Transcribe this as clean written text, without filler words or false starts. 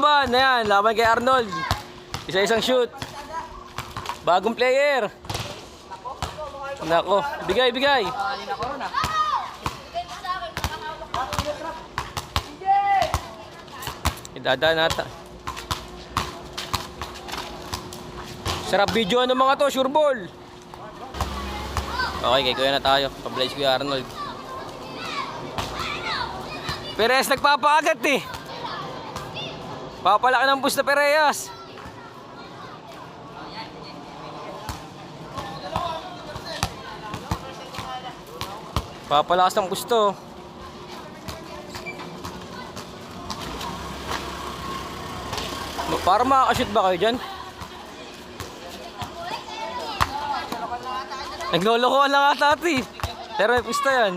Ban, ayan, laban kay Arnold. Isa-isang shoot. Bagong player. Nako, bigay. Idada nata. Sarap video ng mga to, sure ball. Okay, kay kuya na tayo. Pablaze kuya Arnold. Perez nagpapaagat eh. Papalaki ng boost na Perez. Papalakas ng gusto. Para makakashoot ba kayo dyan? Naglolokohan lang ata ati. Pero may pusta yan.